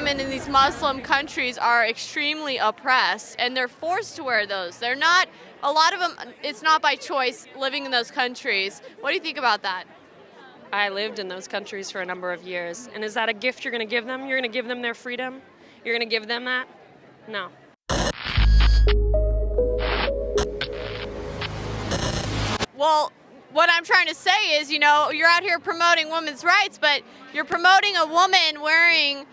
women in these Muslim countries are extremely oppressed, and they're forced to wear those. They're not, a lot of them, it's not by choice living in those countries. What do you think about that? I lived in those countries for a number of years. And is that a gift you're going to give them? You're going to give them their freedom? You're going to give them that? No. Well, what I'm trying to say is, you're out here promoting women's rights, but you're promoting a woman wearing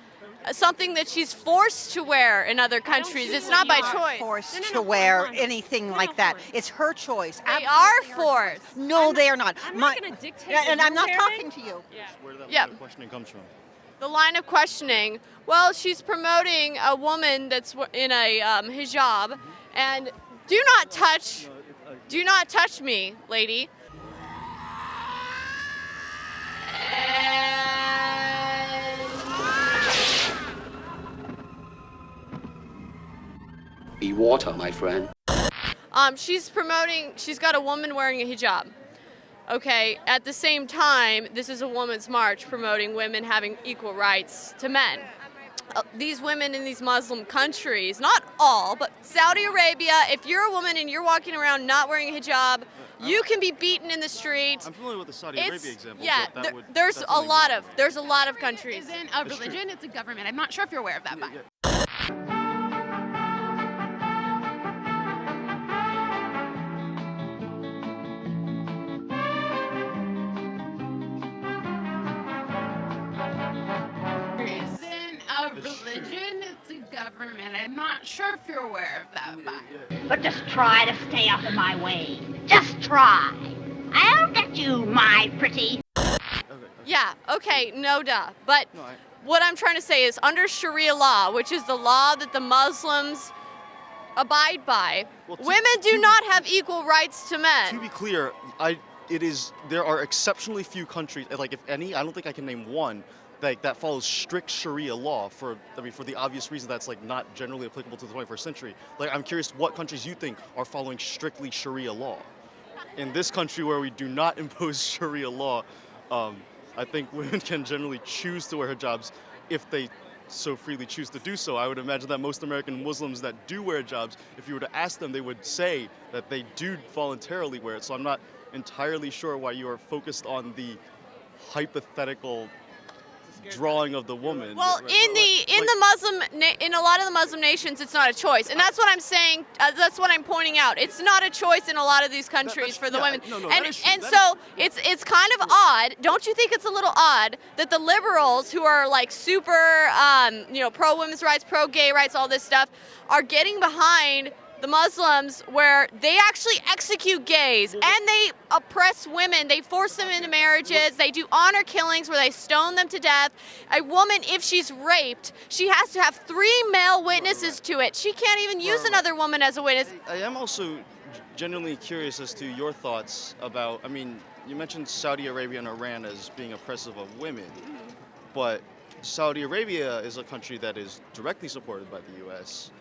something that she's forced to wear in other countries. It's not by choice. Forced to wear anything like that. It's her choice. They are forced. No, they are not. I'm not going to dictate. And I'm not talking to you. Where that Yeah. questioning comes from. The line of questioning, well, she's promoting a woman that's in a hijab, and do not touch me, lady. Be water, my friend. She's got a woman wearing a hijab. Okay, at the same time, this is a women's march promoting women having equal rights to men. These women in these Muslim countries, not all, but Saudi Arabia, if you're a woman and you're walking around not wearing a hijab, you can be beaten in the street. I'm familiar with the Saudi Arabia example. Yeah, but that would there's a definitely lot be- of countries. It isn't a religion, it's a government. I'm not sure if you're aware of that, but. Isn't a religion, it's a government. I'm not sure if you're aware of that, but. But just try to stay out of my way. Just try. I'll get you, my pretty. Yeah, okay, no duh. But what I'm trying to say is under Sharia law, which is the law that the Muslims abide by, women do not have equal rights to men. To be clear, there are exceptionally few countries, like if any, I don't think I can name one that follows strict Sharia law for the obvious reason that's like not generally applicable to the 21st century. Like I'm curious what countries you think are following strictly Sharia law. In this country where we do not impose Sharia law, I think women can generally choose to wear hijabs if they so freely choose to do so. I would imagine that most American Muslims that do wear hijabs, if you were to ask them, they would say that they do voluntarily wear it. So I'm not entirely sure why you are focused on the hypothetical drawing of the woman. Well, in a lot of the Muslim nations, it's not a choice, and that's what I'm saying. That's what I'm pointing out. It's not a choice in a lot of these countries for the women, and so it's kind of odd. Don't you think it's a little odd that the liberals, who are like super, pro women's rights, pro gay rights, all this stuff, are getting behind the Muslims where they actually execute gays and they oppress women. They force them into marriages. They do honor killings where they stone them to death. A woman, if she's raped, she has to have 3 male witnesses to it. She can't even use another woman as a witness. I am also genuinely curious as to your thoughts about, you mentioned Saudi Arabia and Iran as being oppressive of women, but Saudi Arabia is a country that is directly supported by the U.S.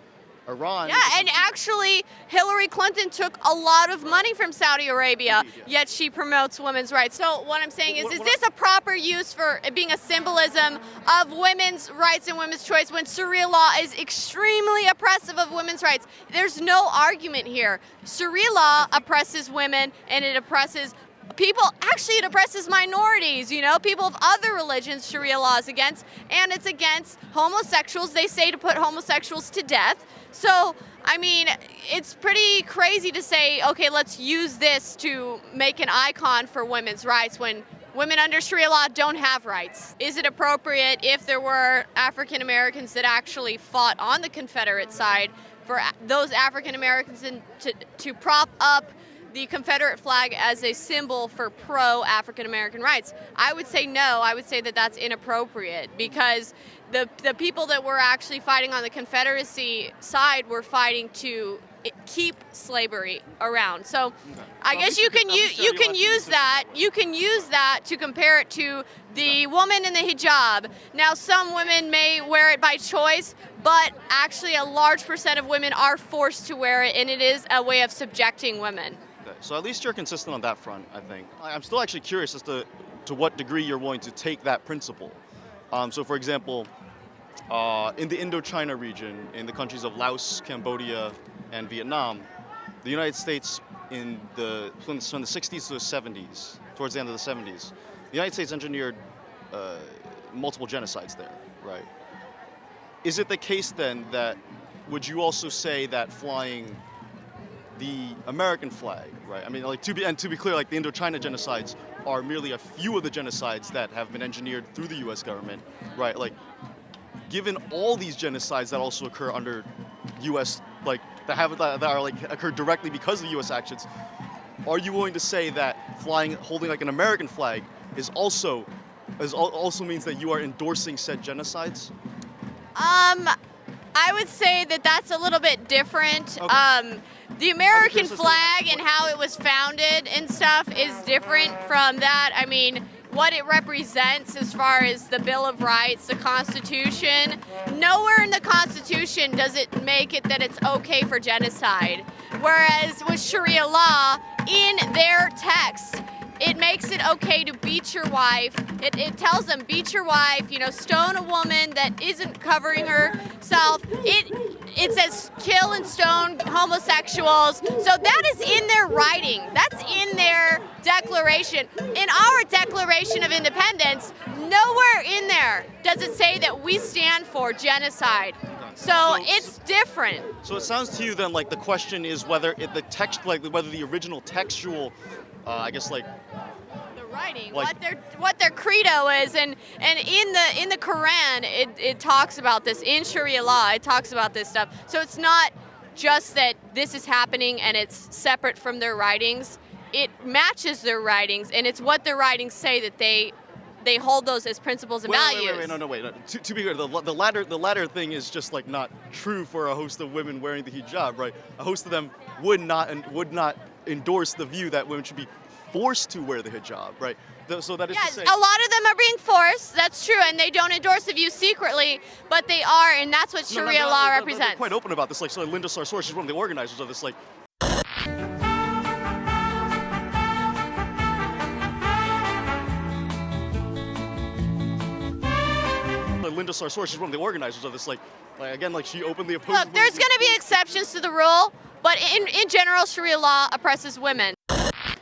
Iran. Yeah, and actually, Hillary Clinton took a lot of money from Saudi Arabia, yet she promotes women's rights. So what I'm saying is this a proper use for it being a symbolism of women's rights and women's choice when Sharia law is extremely oppressive of women's rights? There's no argument here. Sharia law oppresses women, and it oppresses people. Actually, it oppresses minorities, people of other religions. Sharia law is against, and it's against homosexuals. They say to put homosexuals to death. So, it's pretty crazy to say, okay, let's use this to make an icon for women's rights when women under Sharia law don't have rights. Is it appropriate if there were African Americans that actually fought on the Confederate side for those African Americans to prop up the Confederate flag as a symbol for pro-African American rights? I would say no. I would say that that's inappropriate because the people that were actually fighting on the Confederacy side were fighting to keep slavery around. So I guess you can use that to compare it to the woman in the hijab. Now some women may wear it by choice, but actually a large percent of women are forced to wear it, and it is a way of subjecting women. So at least you're consistent on that front, I think. I'm still actually curious as to what degree you're willing to take that principle. So for example, in the Indochina region, in the countries of Laos, Cambodia, and Vietnam, the United States from the 60s to the 70s, towards the end of the 70s, the United States engineered multiple genocides there, right? Is it the case then that, would you also say that flying the American flag, right? I mean, like to be clear, like the Indochina genocides are merely a few of the genocides that have been engineered through the U.S. government, right? Like, given all these genocides that also occur under U.S. like that are like occurred directly because of U.S. actions, are you willing to say that holding like an American flag also means that you are endorsing said genocides? I would say that that's a little bit different. Okay. The American flag and how it was founded and stuff is different from that. I mean, what it represents as far as the Bill of Rights, the Constitution, nowhere in the Constitution does it make it that it's okay for genocide. Whereas with Sharia law, in their text, it makes it okay to beat your wife. It tells them, beat your wife, stone a woman that isn't covering herself. It says kill and stone homosexuals. So that is in their writing. That's in their declaration. In our Declaration of Independence, nowhere in there does it say that we stand for genocide. So it's different. So it sounds to you then like the question is whether whether the original textual The writing, like, what their credo is, and in the Quran it talks about this. In Sharia law it talks about this stuff. So it's not just that this is happening and it's separate from their writings. It matches their writings, and it's what their writings say that they hold those as principles and values. Wait. To be clear, the latter thing is just like not true for a host of women wearing the hijab, right? A host of them would not endorse the view that women should be forced to wear the hijab, right? So that is Yes, to say, a lot of them are being forced. That's true, and they don't endorse the view secretly, but they are, and that's what Sharia law represents. They're quite open about this. Like, so Linda Sarsour, she's one of the organizers of this. Like, Linda Sarsour, she's one of the organizers of this. Like again, like she openly opposes. Look, there's going to be exceptions to the rule, but in general, Sharia law oppresses women.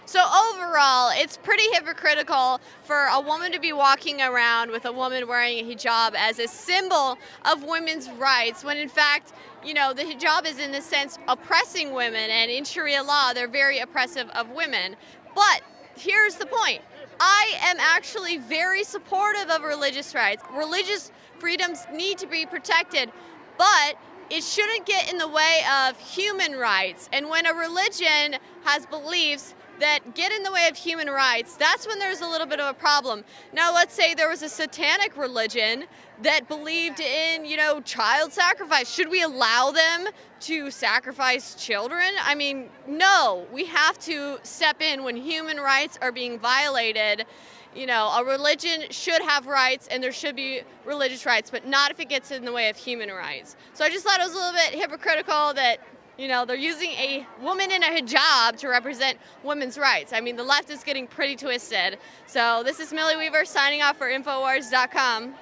So overall, it's pretty hypocritical for a woman to be walking around with a woman wearing a hijab as a symbol of women's rights, when in fact, the hijab is in this sense oppressing women, and in Sharia law, they're very oppressive of women. But here's the point. I am actually very supportive of religious rights. Religious freedoms need to be protected, but it shouldn't get in the way of human rights. And when a religion has beliefs that get in the way of human rights, that's when there's a little bit of a problem. Now, let's say there was a satanic religion that believed in, child sacrifice. Should we allow them to sacrifice children? I mean, no. We have to step in when human rights are being violated. A religion should have rights, and there should be religious rights, but not if it gets in the way of human rights. So I just thought it was a little bit hypocritical that they're using a woman in a hijab to represent women's rights. I mean, the left is getting pretty twisted. So this is Millie Weaver signing off for Infowars.com.